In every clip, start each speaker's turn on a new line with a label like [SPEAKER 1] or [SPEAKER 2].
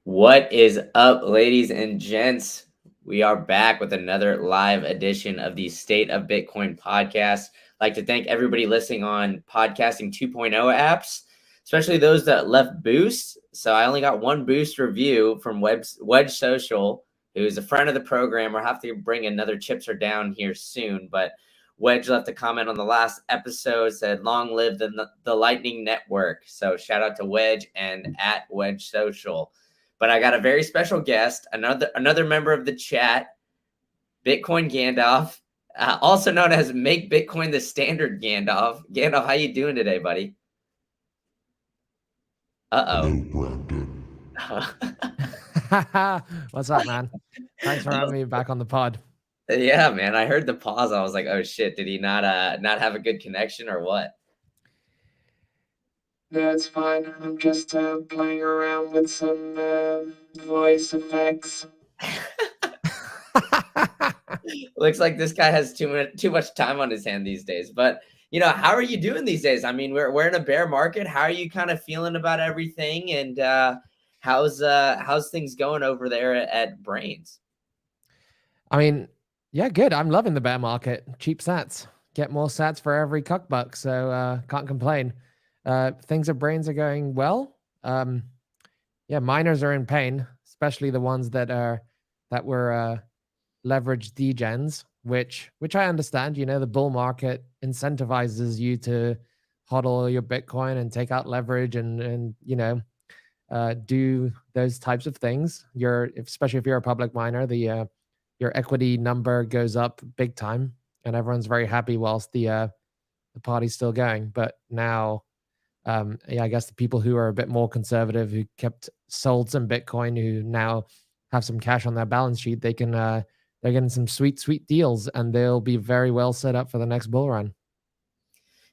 [SPEAKER 1] What is up, ladies and gents? We are back with another live edition of the State of Bitcoin podcast. I'd like to thank everybody listening on Podcasting 2.0 apps, especially those that left boosts. So I only got one boost review from Wedge Social, who is a friend of the program. We'll have to bring another chips are down here soon, but Wedge left a comment on the last episode, said long live the Lightning Network. So shout out to Wedge and at Wedge Social. But I got a very special guest, another member of the chat, Bitcoin Gandalf, also known as Make Bitcoin the Standard Gandalf. Gandalf, how you doing today, buddy?
[SPEAKER 2] Hello,
[SPEAKER 1] Uh-oh.
[SPEAKER 2] Brandon.
[SPEAKER 3] What's up, man? Thanks for having me back on the pod.
[SPEAKER 1] Yeah, man. I heard the pause. I was like, oh shit, did he not have a good connection or what?
[SPEAKER 2] That's fine. I'm just playing around with some voice effects.
[SPEAKER 1] Looks like this guy has too much time on his hand these days. But how are you doing these days? I mean, we're in a bear market. How are you kind of feeling about everything? And how's things going over there at Brains?
[SPEAKER 3] I mean, yeah, good. I'm loving the bear market. Cheap sats. Get more sats for every cuck buck, so can't complain. Things at Brains are going well. Yeah, miners are in pain, especially the ones that were leveraged degens, which I understand. You know, the bull market incentivizes you to hodl your Bitcoin and take out leverage and do those types of things. Especially if you're a public miner, your equity number goes up big time, and everyone's very happy whilst the party's still going. But now, yeah, I guess the people who are a bit more conservative, who sold some Bitcoin, who now have some cash on their balance sheet, they're getting some sweet deals, and they'll be very well set up for the next bull run.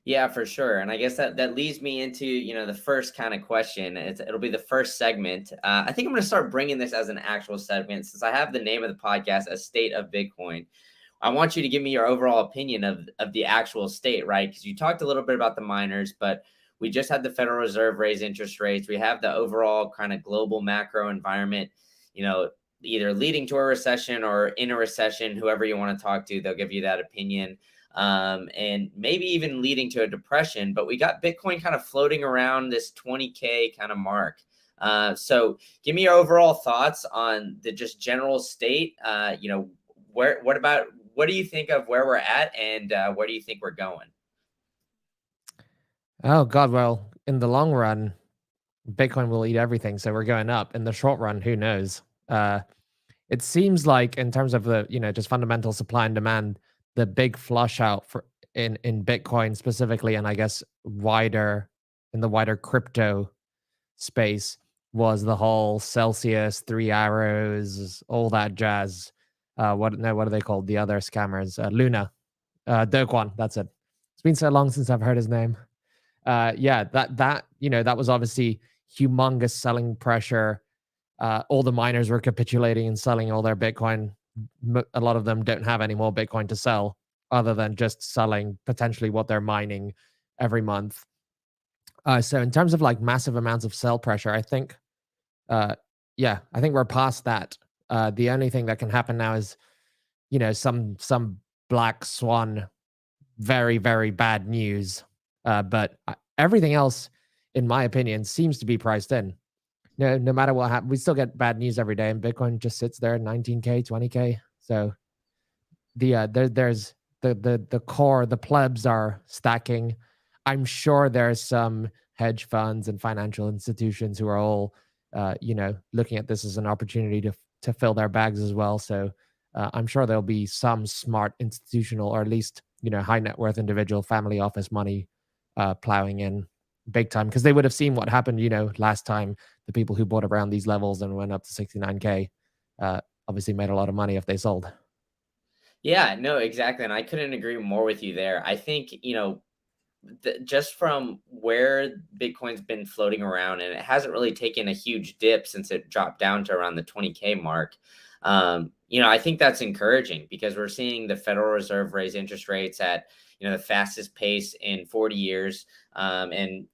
[SPEAKER 1] Yeah, for sure. And I guess that leads me into, the first kind of question. It'll be the first segment. I think I'm going to start bringing this as an actual segment since I have the name of the podcast as State of Bitcoin. I want you to give me your overall opinion of the actual state, right? Because you talked a little bit about the miners, but we just had the Federal Reserve raise interest rates. We have the overall kind of global macro environment, either leading to a recession or in a recession, whoever you want to talk to, they'll give you that opinion. And maybe even leading to a depression. But we got Bitcoin kind of floating around this 20K kind of mark. So give me your overall thoughts on the just general state. What do you think of where we're at, and where do you think we're going?
[SPEAKER 3] Oh God, well, in the long run, Bitcoin will eat everything, so we're going up. In the short run, who knows? It seems like in terms of the just fundamental supply and demand, the big flush out for in Bitcoin specifically, and I guess in the wider crypto space, was the whole Celsius, Three Arrows, all that jazz. What are they called? The other scammers, Luna, Doquan. That's it. It's been so long since I've heard his name. Yeah, that was obviously humongous selling pressure. All the miners were capitulating and selling all their Bitcoin. A lot of them don't have any more Bitcoin to sell other than just selling potentially what they're mining every month. So in terms of like massive amounts of sell pressure, I think, I think we're past that. The only thing that can happen now is, some black swan, very, very bad news. But everything else, in my opinion, seems to be priced in. No matter what happens, we still get bad news every day, and Bitcoin just sits there at 19K, 20K. So there's the core, the plebs are stacking. I'm sure there's some hedge funds and financial institutions who are all, looking at this as an opportunity to fill their bags as well. So I'm sure there'll be some smart institutional, or at least high net worth individual family office money plowing in big time, because they would have seen what happened, last time. The people who bought around these levels and went up to 69K obviously made a lot of money if they sold.
[SPEAKER 1] Yeah, no, exactly. And I couldn't agree more with you there. I think, just from where Bitcoin's been floating around, and it hasn't really taken a huge dip since it dropped down to around the 20K mark. I think that's encouraging because we're seeing the Federal Reserve raise interest rates at, the fastest pace in 40 years. And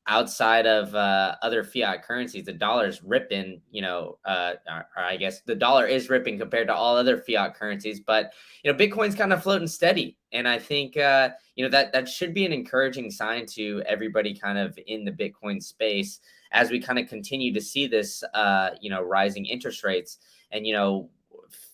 [SPEAKER 1] outside of other fiat currencies, the dollar's ripping, or I guess the dollar is ripping compared to all other fiat currencies. But, Bitcoin's kind of floating steady. And I think, that should be an encouraging sign to everybody kind of in the Bitcoin space as we kind of continue to see this, rising interest rates. And,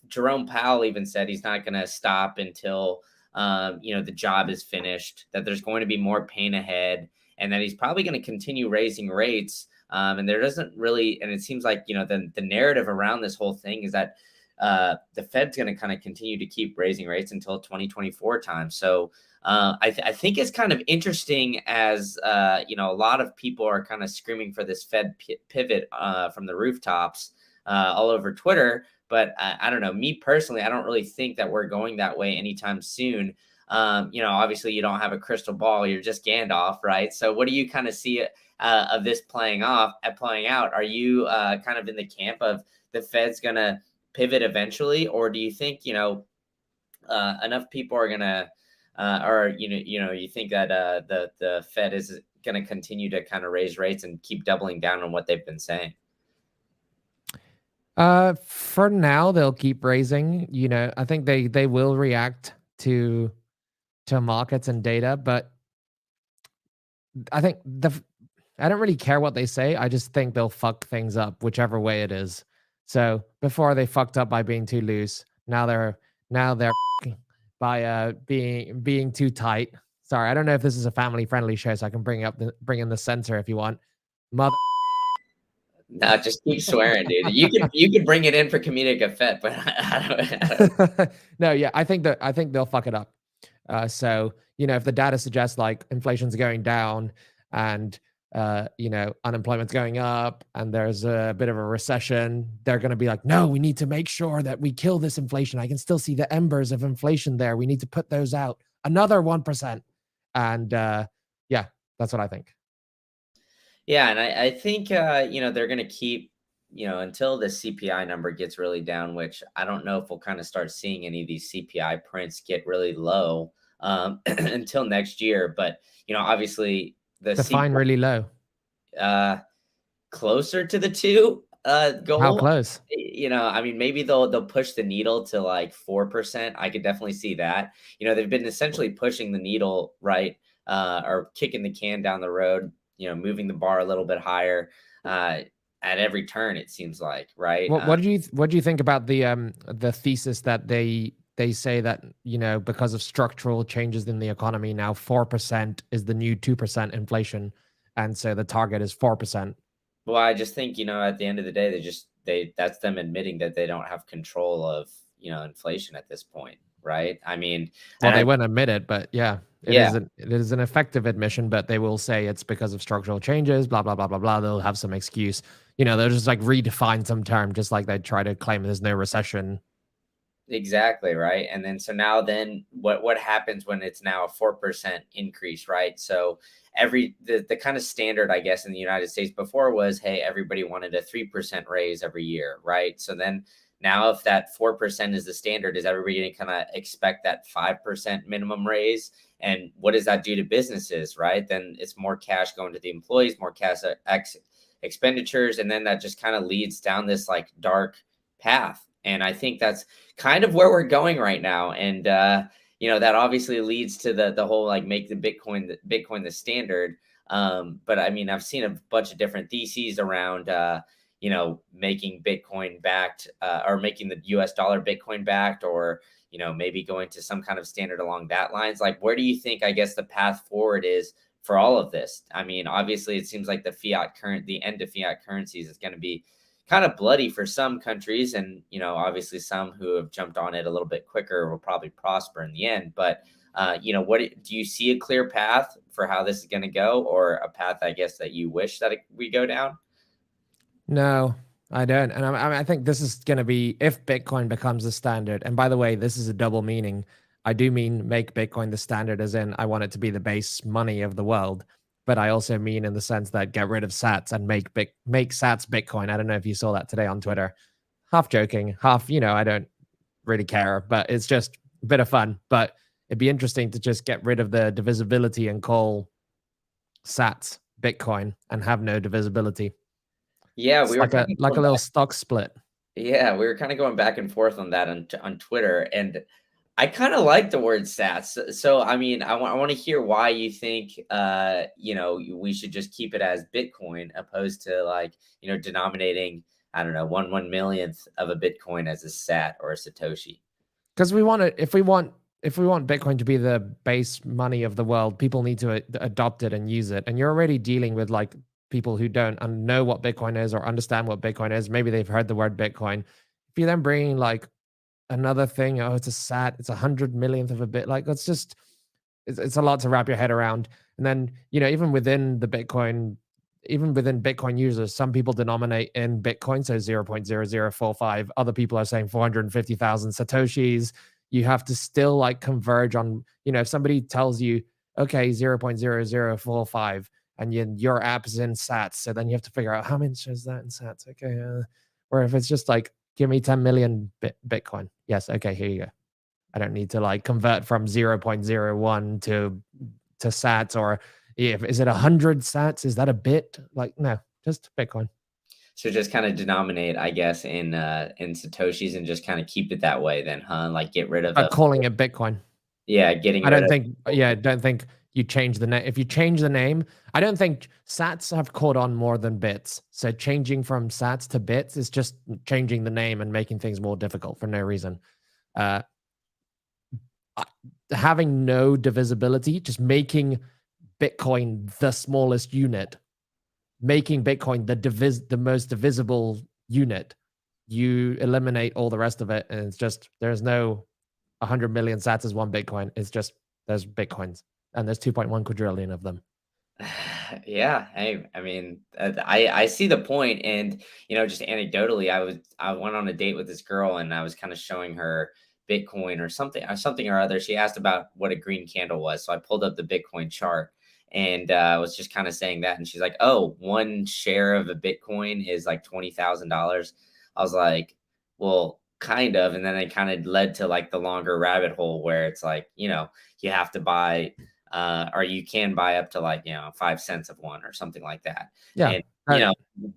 [SPEAKER 1] Jerome Powell even said he's not going to stop until, the job is finished, that there's going to be more pain ahead, and that he's probably going to continue raising rates. And there doesn't really, and it seems like, the narrative around this whole thing is that the Fed's going to kind of continue to keep raising rates until 2024 time. So I think it's kind of interesting as, a lot of people are kind of screaming for this Fed pivot from the rooftops all over Twitter. But I don't know, me personally, I don't really think that we're going that way anytime soon. Obviously you don't have a crystal ball. You're just Gandalf, right? So what do you kind of see of this playing out? Are you kind of in the camp of the Fed's going to pivot eventually? Or do you think, enough people are going to, you think that the Fed is going to continue to kind of raise rates and keep doubling down on what they've been saying?
[SPEAKER 3] For now, they'll keep raising. I think they will react to markets and data, but I think I don't really care what they say. I just think they'll fuck things up, whichever way it is. So before they fucked up by being too loose, now they're by being too tight. Sorry, I don't know if this is a family friendly show, so I can bring in the censor if you want. Mother.
[SPEAKER 1] No, just keep swearing, dude. You could bring it in for comedic effect, but I
[SPEAKER 3] don't. No, yeah, I think they'll fuck it up. So if the data suggests like inflation's going down and unemployment's going up and there's a bit of a recession, they're going to be like, no, we need to make sure that we kill this inflation. I can still see the embers of inflation there. We need to put those out. Another 1%. And yeah, that's what I think.
[SPEAKER 1] Yeah, and I think they're going to keep until the CPI number gets really down, which I don't know if we'll kind of start seeing any of these CPI prints get really low until next year. But obviously
[SPEAKER 3] define really low.
[SPEAKER 1] Closer to the 2 goal.
[SPEAKER 3] How close?
[SPEAKER 1] Maybe they'll push the needle to like 4%. I could definitely see that. They've been essentially pushing the needle, right, or kicking the can down the road. Moving the bar a little bit higher at every turn, it seems like, right?
[SPEAKER 3] What do you think about the thesis that they say that because of structural changes in the economy, now 4% is the new 2% inflation, and so the target is 4%?
[SPEAKER 1] Well, I just think at the end of the day, that's them admitting that they don't have control of inflation at this point, right? I mean,
[SPEAKER 3] well, they wouldn't admit it, but yeah. It is an effective admission, but they will say it's because of structural changes, blah, blah, blah, blah, blah. They'll have some excuse. They'll just like redefine some term, just like they try to claim there's no recession.
[SPEAKER 1] Exactly, right? And then then what happens when it's now a 4% increase, right? So the kind of standard, I guess, in the United States before was, hey, everybody wanted a 3% raise every year, right? So then now if that 4% is the standard, is everybody going to kind of expect that 5% minimum raise? And what does that do to businesses, right? Then it's more cash going to the employees, more cash expenditures. And then that just kind of leads down this like dark path. And I think that's kind of where we're going right now. And, that obviously leads to the whole, like, make the Bitcoin the standard. But I mean, I've seen a bunch of different theses around, making Bitcoin backed or making the US dollar Bitcoin backed, or, maybe going to some kind of standard along that lines. Like, where do you think, I guess, the path forward is for all of this? I mean, obviously it seems like the end of fiat currencies is going to be kind of bloody for some countries. And, obviously some who have jumped on it a little bit quicker will probably prosper in the end. But, what do you see a clear path for how this is going to go, or a path, I guess, that you wish that we go down?
[SPEAKER 3] No, I don't. And I think this is going to be, if Bitcoin becomes the standard. And by the way, this is a double meaning. I do mean make Bitcoin the standard, as in I want it to be the base money of the world. But I also mean in the sense that get rid of sats and make sats Bitcoin. I don't know if you saw that today on Twitter. Half joking, half, I don't really care, but it's just a bit of fun. But it'd be interesting to just get rid of the divisibility and call sats Bitcoin and have no divisibility.
[SPEAKER 1] Yeah,
[SPEAKER 3] It's
[SPEAKER 1] we were kind of
[SPEAKER 3] like a
[SPEAKER 1] going
[SPEAKER 3] little
[SPEAKER 1] back.
[SPEAKER 3] stock split.
[SPEAKER 1] Yeah, we were kind of going back and forth on that on Twitter, and I kind of like the word sats. So, I mean, I want to hear why you think we should just keep it as Bitcoin opposed to like denominating, I don't know, one millionth of a Bitcoin as a sat or a Satoshi.
[SPEAKER 3] Because we want to, if we want Bitcoin to be the base money of the world, people need to adopt it and use it. And you're already dealing with like people who don't know what Bitcoin is or understand what Bitcoin is. Maybe they've heard the word Bitcoin. If you then bring like another thing, oh, it's a sat, it's 100 millionth of a bit. Like it's a lot to wrap your head around. And then even within Bitcoin users, some people denominate in Bitcoin, so 0.0045. Other people are saying 450,000 Satoshis. You have to still like converge on, if somebody tells you, okay, 0.0045, and your app is in sats, so then you have to figure out how much is that in sats. Okay. Or if it's just like, give me 10 million Bitcoin. Yes. Okay, here you go. I don't need to like convert from 0.01 to sats, or if is it 100 sats? Is that a bit? Like, no, just Bitcoin.
[SPEAKER 1] So just kind of denominate, I guess, in Satoshis and just kind of keep it that way then, huh? Like get rid of
[SPEAKER 3] Calling it Bitcoin.
[SPEAKER 1] getting
[SPEAKER 3] I
[SPEAKER 1] rid
[SPEAKER 3] don't
[SPEAKER 1] of
[SPEAKER 3] think. Yeah, I don't think you change the name. If you change the name, I don't think sats have caught on more than bits. So changing from sats to bits is just changing the name and making things more difficult for no reason. Uh, Having no divisibility, just making Bitcoin the smallest unit, making Bitcoin the most divisible unit, you eliminate all the rest of it, and it's just there's no 100 million sats as one Bitcoin. It's just there's Bitcoins, and there's 2.1 quadrillion of them.
[SPEAKER 1] Yeah, I mean, I see the point, and just anecdotally, I went on a date with this girl, and I was kind of showing her Bitcoin or something or other. She asked about what a green candle was, so I pulled up the Bitcoin chart, and I was just kind of saying that, and she's like, "Oh, one share of a Bitcoin is like $20,000." I was like, "Well, kind of," and then it kind of led to like the longer rabbit hole where it's like, you have to buy or you can buy up to like 5 cents of one or something like that.
[SPEAKER 3] Yeah.
[SPEAKER 1] And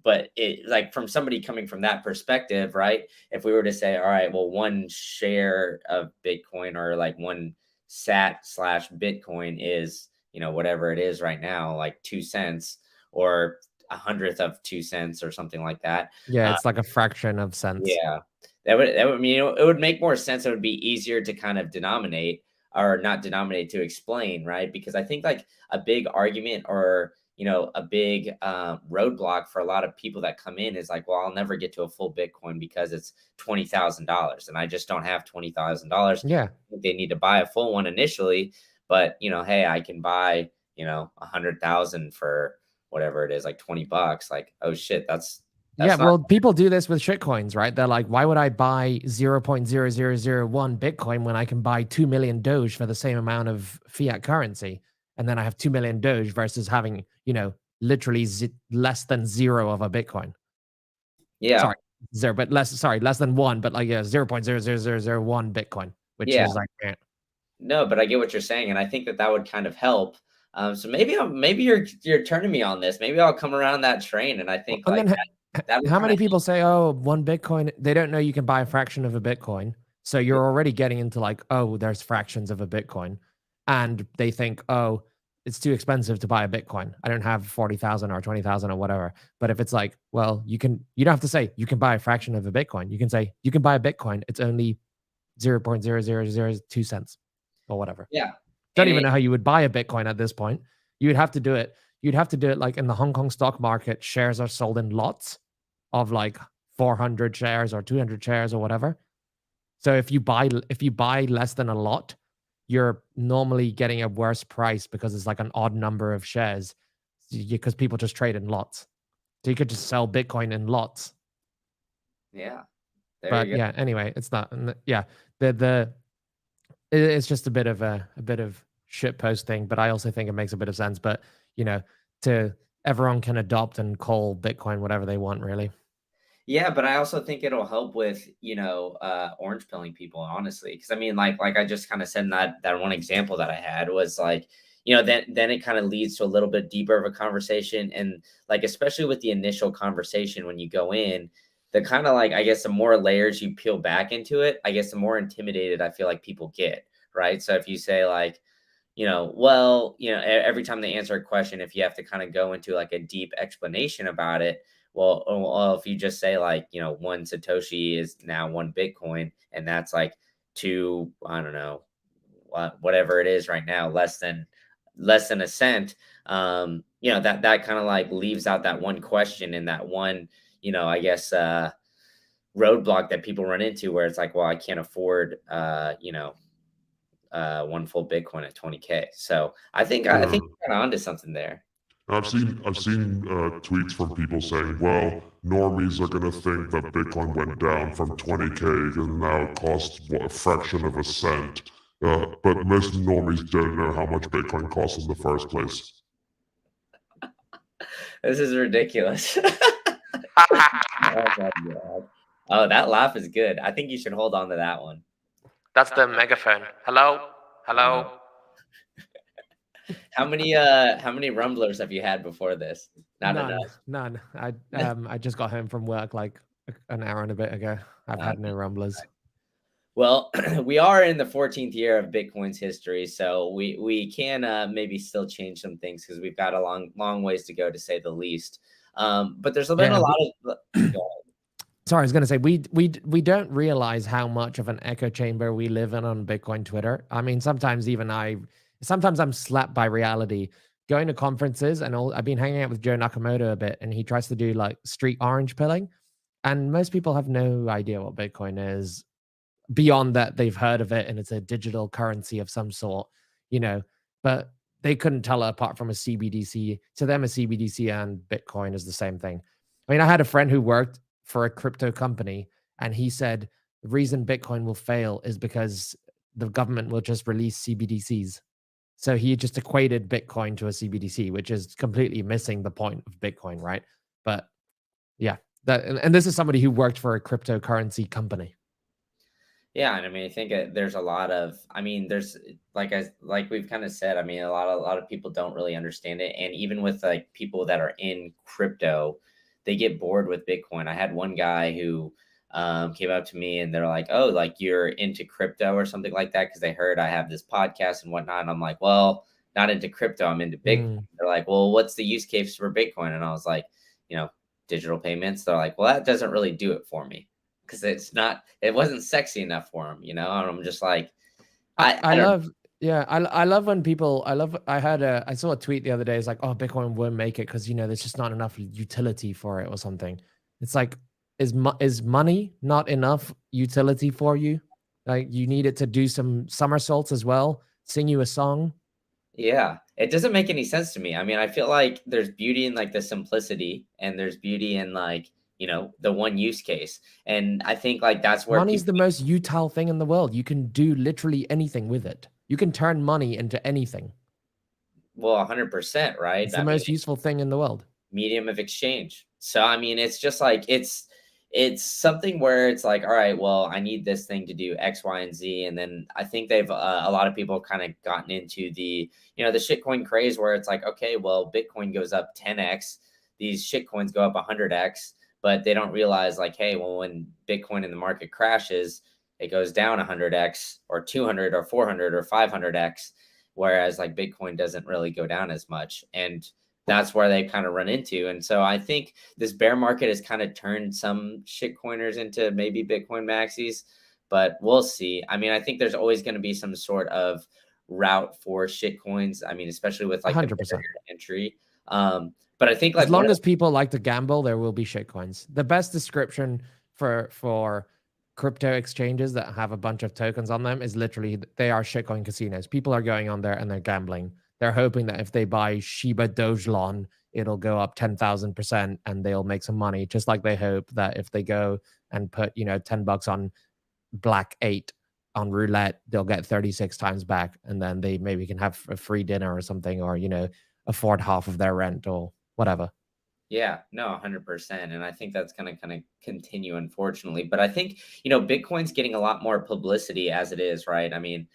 [SPEAKER 1] but it like from somebody coming from that perspective, right? If we were to say, all right, well, one share of Bitcoin or like one sat slash Bitcoin is whatever it is right now, like 2 cents or a hundredth of 2 cents or something like that.
[SPEAKER 3] Yeah, it's like a fraction of cents.
[SPEAKER 1] Yeah, that would mean it would make more sense. It would be easier to kind of denominate or not denominate to explain, right? Because I think like a big argument or a big roadblock for a lot of people that come in is like, well, I'll never get to a full Bitcoin because it's $20,000, and I just don't have $20,000.
[SPEAKER 3] Yeah.
[SPEAKER 1] They need to buy a full one initially, but hey, I can buy 100,000 for whatever it is, like $20. Like, oh shit, that's
[SPEAKER 3] Yeah,
[SPEAKER 1] not.
[SPEAKER 3] well, people do this with shitcoins, right? They're like, why would I buy 0.0001 Bitcoin when I can buy 2 million Doge for the same amount of fiat currency? And then I have 2 million Doge versus having, literally less than zero of a Bitcoin.
[SPEAKER 1] Yeah.
[SPEAKER 3] Sorry, zero, but less than one, but like 0.00001 Bitcoin, which
[SPEAKER 1] Yeah.
[SPEAKER 3] is like,
[SPEAKER 1] No, but I get what you're saying, and I think that would kind of help. So maybe you're turning me on this. Maybe I'll come around that train, and I think
[SPEAKER 3] and
[SPEAKER 1] like
[SPEAKER 3] then
[SPEAKER 1] that would
[SPEAKER 3] how
[SPEAKER 1] kind
[SPEAKER 3] many
[SPEAKER 1] of.
[SPEAKER 3] people say, oh, one Bitcoin? They don't know you can buy a fraction of a Bitcoin. So you're already getting into like, oh, there's fractions of a Bitcoin. And they think, oh, it's too expensive to buy a Bitcoin. I don't have 40,000 or 20,000 or whatever. But if it's like, well, you don't have to say you can buy a fraction of a Bitcoin. You can say you can buy a Bitcoin. It's only 0.0002 cents or whatever.
[SPEAKER 1] Yeah,
[SPEAKER 3] Don't
[SPEAKER 1] and
[SPEAKER 3] even know how you would buy a Bitcoin at this point. You would have to do it. You'd have to do it like in the Hong Kong stock market, shares are sold in lots of like 400 shares or 200 shares or whatever. So if you buy less than a lot, you're normally getting a worse price because it's like an odd number of shares because people just trade in lots. So you could just sell Bitcoin in lots.
[SPEAKER 1] yeah, there
[SPEAKER 3] But
[SPEAKER 1] you go.
[SPEAKER 3] yeah, anyway, it's not. Yeah, the it's just a bit of shit post thing, but I also think it makes a bit of sense. But to everyone can adopt and call Bitcoin whatever they want, really.
[SPEAKER 1] Yeah, but I also think it'll help with orange pilling people, honestly, because I mean, like I just kind of said in that one example that I had was like, then it kind of leads to a little bit deeper of a conversation. And like, especially with the initial conversation, when you go in, the kind of like, I guess the more layers you peel back into it, I guess the more intimidated I feel like people get. Right. So if you say like, well, every time they answer a question, if you have to kind of go into like a deep explanation about it, well, if you just say like, one Satoshi is now one Bitcoin, and that's like two, I don't know, whatever it is right now, less than a cent. That kind of like leaves out that one question and that one, I guess, roadblock that people run into where it's like, well, I can't afford, one full Bitcoin at 20K. So I think you're kind of onto something there.
[SPEAKER 4] I've seen tweets from people saying, well, normies are going to think that Bitcoin went down from 20K and now it costs a fraction of a cent. But most normies don't know how much Bitcoin costs in the first place.
[SPEAKER 1] This is ridiculous. Oh my God. Oh, that laugh is good. I think you should hold on to that one.
[SPEAKER 3] That's the megaphone. Hello? Hello?
[SPEAKER 1] How many rumblers have you had before this? Not enough.
[SPEAKER 3] None. I just got home from work like an hour and a bit ago. I've had no rumblers.
[SPEAKER 1] Well, we are in the 14th year of Bitcoin's history, so we can maybe still change some things because we've got a long ways to go, to say the least. But there's been a lot of.
[SPEAKER 3] Sorry, I was going to say we don't realize how much of an echo chamber we live in on Bitcoin Twitter. I mean, sometimes I'm slapped by reality. Going to conferences, and I've been hanging out with Joe Nakamoto a bit, and he tries to do like street orange pilling, and most people have no idea what Bitcoin is, beyond that they've heard of it and it's a digital currency of some sort, but they couldn't tell it apart from a CBDC. To them, a CBDC and Bitcoin is the same thing. I mean, I had a friend who worked for a crypto company, and he said the reason Bitcoin will fail is because the government will just release CBDCs. So he just equated Bitcoin to a CBDC, which is completely missing the point of Bitcoin, right? But yeah, and this is somebody who worked for a cryptocurrency company.
[SPEAKER 1] Yeah, and I mean, I think there's a lot of, I mean, there's like we've kind of said, I mean, a lot of people don't really understand it, and even with like people that are in crypto, they get bored with Bitcoin. I had one guy who came up to me and they're like, "Oh, like you're into crypto or something like that," because they heard I have this podcast and whatnot. And I'm like, "Well, not into crypto. I'm into Bitcoin." They're like, "Well, what's the use case for Bitcoin?" And I was like, digital payments. They're like, "Well, that doesn't really do it for me." Because it wasn't sexy enough for him, and I'm just like,
[SPEAKER 3] I love when people, I saw a tweet the other day. It's like, oh, Bitcoin won't make it because there's just not enough utility for it or something. It's like, is money not enough utility for you? Like, you need it to do some somersaults as well, sing you a song.
[SPEAKER 1] Yeah, it doesn't make any sense to me. I mean, I feel like there's beauty in like the simplicity, and there's beauty in like, the one use case. And I think like that's where
[SPEAKER 3] money's the most utile thing in the world. You can do literally anything with it. You can turn money into anything.
[SPEAKER 1] Well, 100%, right?
[SPEAKER 3] It's the most useful thing in the world.
[SPEAKER 1] Medium of exchange. So, I mean, it's just like, it's something where it's like, all right, well, I need this thing to do X, Y, and Z. And then I think a lot of people kind of gotten into the shitcoin craze where it's like, okay, well, Bitcoin goes up 10X. These shitcoins go up 100X. But they don't realize like, hey, well, when Bitcoin in the market crashes, it goes down 100X or 200 or 400 or 500X, whereas like Bitcoin doesn't really go down as much. And that's where they kind of run into. And so I think this bear market has kind of turned some shitcoiners into maybe Bitcoin maxis, but we'll see. I mean, I think there's always going to be some sort of route for shitcoins. I mean, especially with like
[SPEAKER 3] 100%
[SPEAKER 1] entry. But I think like
[SPEAKER 3] as long as people like to gamble, there will be shitcoins. The best description for crypto exchanges that have a bunch of tokens on them is literally they are shitcoin casinos. People are going on there and they're gambling. They're hoping that if they buy Shiba Dogelon, it'll go up 10,000% and they'll make some money. Just like they hope that if they go and put $10 on Black 8 on roulette, they'll get 36 times back, and then they maybe can have a free dinner or something, or afford half of their rent or whatever.
[SPEAKER 1] Yeah, no, 100%. And I think that's going to kind of continue, unfortunately. But I think, Bitcoin's getting a lot more publicity as it is, right? I mean,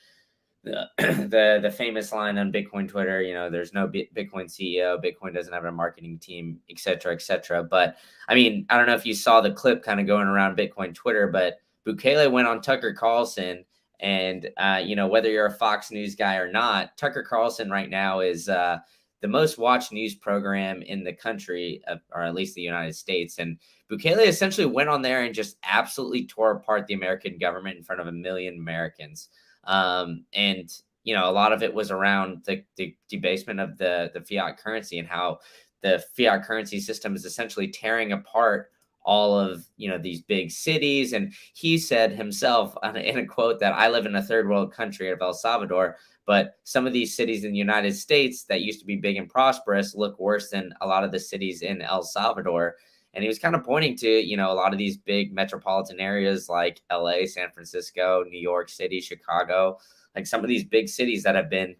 [SPEAKER 1] the famous line on Bitcoin Twitter, there's no Bitcoin CEO, Bitcoin doesn't have a marketing team, et cetera, et cetera. But I mean, I don't know if you saw the clip kind of going around Bitcoin Twitter, but Bukele went on Tucker Carlson, and whether you're a Fox News guy or not, Tucker Carlson right now is the most watched news program in the country, or at least the United States. And Bukele essentially went on there and just absolutely tore apart the American government in front of 1 million Americans. And a lot of it was around the debasement of the fiat currency and how the fiat currency system is essentially tearing apart all of these big cities. And he said himself in a quote that I live in a third world country of El Salvador, but some of these cities in the United States that used to be big and prosperous look worse than a lot of the cities in El Salvador. And he was kind of pointing to, a lot of these big metropolitan areas like LA, San Francisco, New York City, Chicago, like some of these big cities that have been,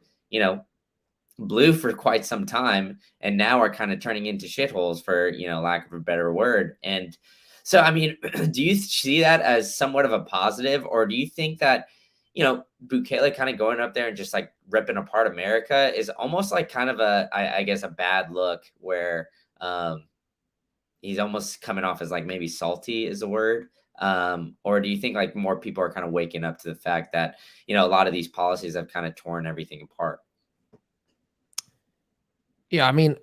[SPEAKER 1] blue for quite some time and now are kind of turning into shitholes, for, lack of a better word. And so, I mean, do you see that as somewhat of a positive, or do you think that, Bukele kind of going up there and just like ripping apart America is almost like kind of I guess a bad look where, he's almost coming off as like maybe salty is the word. Or do you think like more people are kind of waking up to the fact that, a lot of these policies have kind of torn everything apart?
[SPEAKER 3] Yeah, I mean,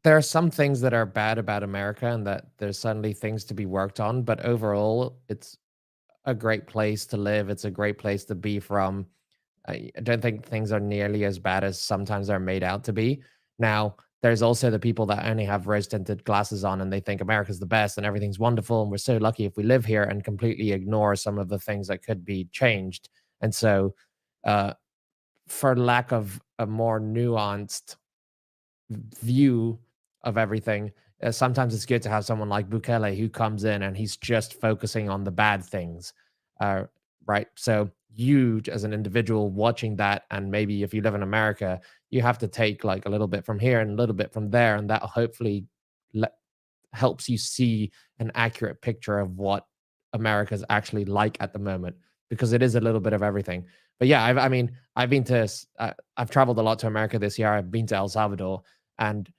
[SPEAKER 3] there are some things that are bad about America and that there's certainly things to be worked on, but overall, it's a great place to live. It's a great place to be from. I don't think things are nearly as bad as sometimes they're made out to be. Now, there's also the people that only have rose tinted glasses on and they think America's the best and everything's wonderful and we're so lucky if we live here, and completely ignore some of the things that could be changed. And so, uh, for lack of a more nuanced view of everything, sometimes it's good to have someone like Bukele who comes in and he's just focusing on the bad things, uh, right? So you, as an individual watching that, and maybe if you live in America, you have to take like a little bit from here and a little bit from there, and that hopefully le- helps you see an accurate picture of what America's actually like at the moment, because it is a little bit of everything. But yeah, I mean, I've traveled a lot to America this year. I've been to El Salvador, and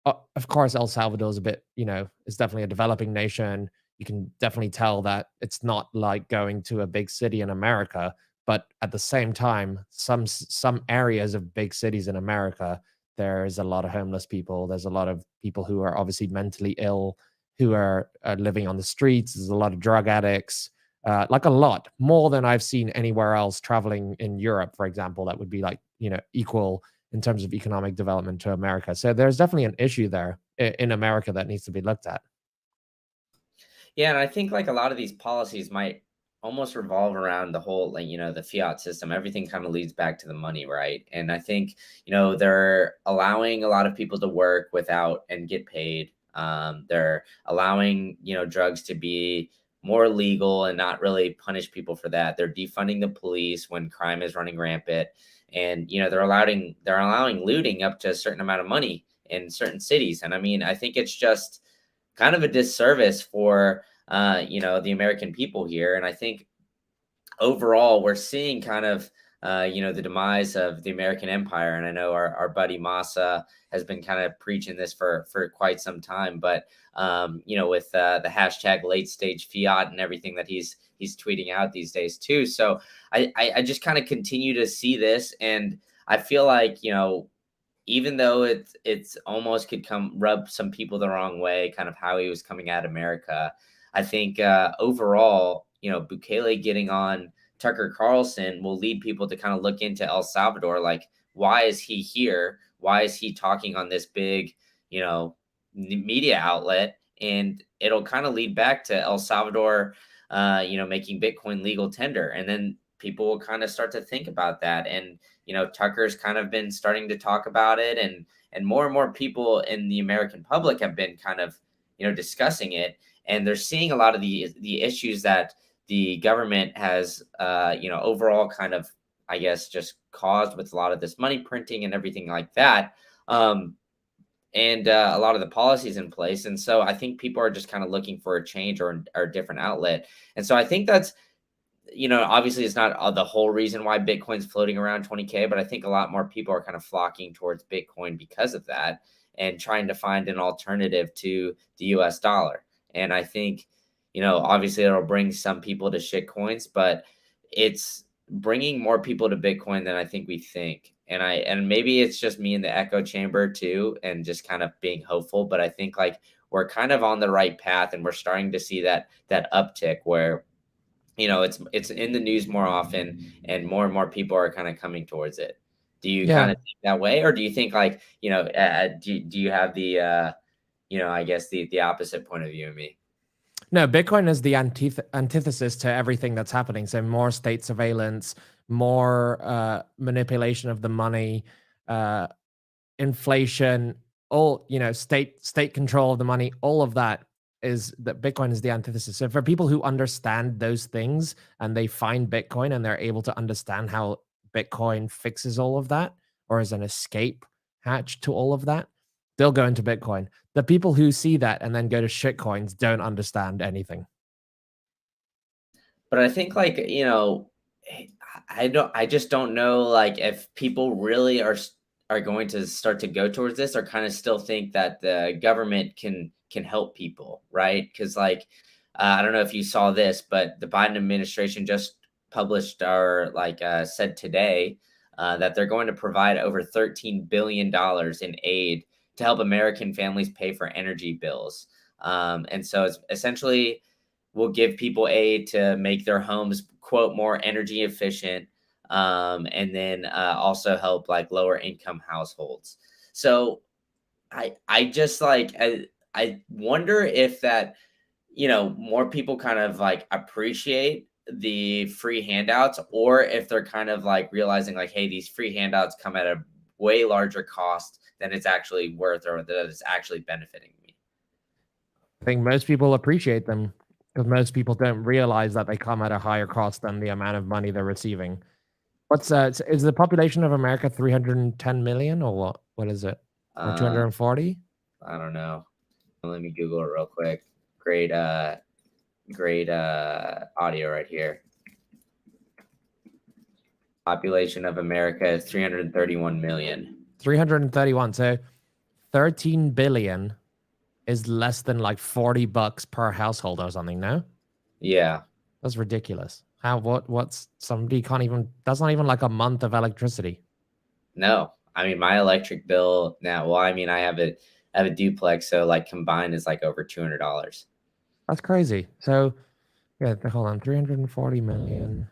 [SPEAKER 3] of course, El Salvador is a bit, it's definitely a developing nation. You can definitely tell that it's not like going to a big city in America, but at the same time, some areas of big cities in America, there's a lot of homeless people. There's a lot of people who are obviously mentally ill, who are living on the streets. There's a lot of drug addicts, like a lot more than I've seen anywhere else traveling in Europe, for example. That would be like, equal in terms of economic development to America. So there's definitely an issue there in America that needs to be looked at.
[SPEAKER 1] Yeah, and I think like a lot of these policies might almost revolve around the whole, like, the fiat system. Everything kind of leads back to the money, right? And I think, they're allowing a lot of people to work without and get paid. They're allowing, drugs to be more legal and not really punish people for that. They're defunding the police when crime is running rampant. And, they're allowing looting up to a certain amount of money in certain cities. And I mean, I think it's just kind of a disservice for the American people here. And I think overall we're seeing kind of the demise of the American empire. And I know our buddy Massa has been kind of preaching this for quite some time, but with the hashtag late stage fiat and everything that he's tweeting out these days too. So I just kind of continue to see this, and I feel like, even though it's almost could come rub some people the wrong way, kind of how he was coming at America, I think overall, Bukele getting on Tucker Carlson will lead people to kind of look into El Salvador. Like, why is he here? Why is he talking on this big, media outlet? And it'll kind of lead back to El Salvador, making Bitcoin legal tender. And then people will kind of start to think about that. And, Tucker's kind of been starting to talk about it, and more people in the American public have been kind of, discussing it. And they're seeing a lot of the issues that the government has, overall kind of, I guess, just caused with a lot of this money printing and everything like that. And a lot of the policies in place. And so I think people are just kind of looking for a change or a different outlet. And so I think that's obviously it's not the whole reason why Bitcoin's floating around 20K, but I think a lot more people are kind of flocking towards Bitcoin because of that and trying to find an alternative to the US dollar. And I think, obviously it'll bring some people to shitcoins, but it's bringing more people to Bitcoin than I think we think. And maybe it's just me in the echo chamber too, and just kind of being hopeful, but I think like we're kind of on the right path and we're starting to see that uptick where it's in the news more often and more people are kind of coming towards it. Do you kind
[SPEAKER 3] Yeah.
[SPEAKER 1] of think that way, or do you think like, do you have the I guess the opposite point of view of me?
[SPEAKER 3] No, Bitcoin is the antithesis to everything that's happening. So more state surveillance, more manipulation of the money, inflation, all state control of the money. All of that Bitcoin is the antithesis. So for people who understand those things and they find Bitcoin and they're able to understand how Bitcoin fixes all of that, or is an escape hatch to all of that, they'll go into Bitcoin. The people who see that and then go to shitcoins don't understand anything.
[SPEAKER 1] But I think like, I just don't know like if people really are going to start to go towards this, or kind of still think that the government can help people, right? Because like I don't know if you saw this, but the Biden administration just published or like said today that they're going to provide over $13 billion in aid to help American families pay for energy bills. And so it's essentially will give people aid to make their homes quote more energy efficient, and then also help like lower income households. So I just like I wonder if that more people kind of like appreciate the free handouts, or if they're kind of like realizing like, hey, these free handouts come at a way larger cost than it's actually worth, or that it's actually benefiting me.
[SPEAKER 3] I think most people appreciate them because most people don't realize that they come at a higher cost than the amount of money they're receiving. What's is the population of America 310 million or what? What is it? Or 240?
[SPEAKER 1] I don't know. Let me Google it real quick. Great audio right here. Population of America is 331 million.
[SPEAKER 3] 331. So 13 billion is less than like $40 per household or something, no?
[SPEAKER 1] Yeah.
[SPEAKER 3] That's ridiculous. What's somebody can't even, that's not even like a month of electricity.
[SPEAKER 1] No. I mean, my electric bill now, well, I mean, I have a duplex, so like combined is like over $200.
[SPEAKER 3] That's crazy. So yeah, hold on, 340 million.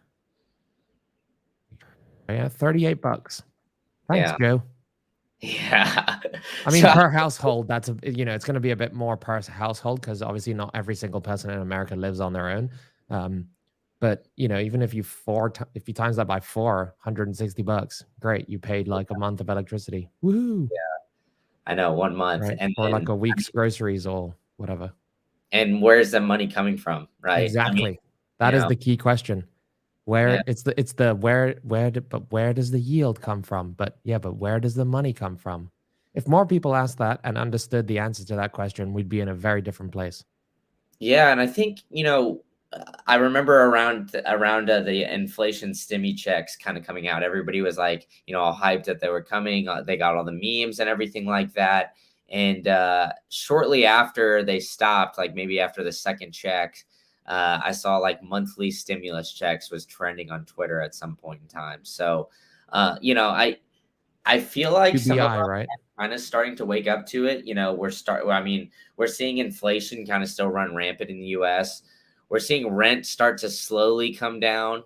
[SPEAKER 3] Yeah, $38. Thanks,
[SPEAKER 1] Yeah.
[SPEAKER 3] Joe.
[SPEAKER 1] Yeah.
[SPEAKER 3] I mean, per household, that's it's going to be a bit more per household because obviously not every single person in America lives on their own. But even if you times that by $460, great, you paid like a month of electricity. Woohoo!
[SPEAKER 1] Yeah, I know, 1 month,
[SPEAKER 3] Right,
[SPEAKER 1] and
[SPEAKER 3] or
[SPEAKER 1] then,
[SPEAKER 3] like a week's groceries or whatever.
[SPEAKER 1] and where's the money coming from, right?
[SPEAKER 3] Exactly.
[SPEAKER 1] I mean,
[SPEAKER 3] That is the key question.
[SPEAKER 1] Yeah.
[SPEAKER 3] Where does the yield come from? But where does the money come from? If more people asked that and understood the answer to that question, we'd be in a very different place.
[SPEAKER 1] Yeah, and I think I remember around the inflation stimmy checks kind of coming out. Everybody was like, all hyped that they were coming. They got all the memes and everything like that. And shortly after they stopped, like maybe after the second check, I saw like monthly stimulus checks was trending on Twitter at some point in time. So, I feel like some of
[SPEAKER 3] UBI,
[SPEAKER 1] us
[SPEAKER 3] right?
[SPEAKER 1] are kind of starting to wake up to it. We're seeing inflation kind of still run rampant in the US. We're seeing rent start to slowly come down.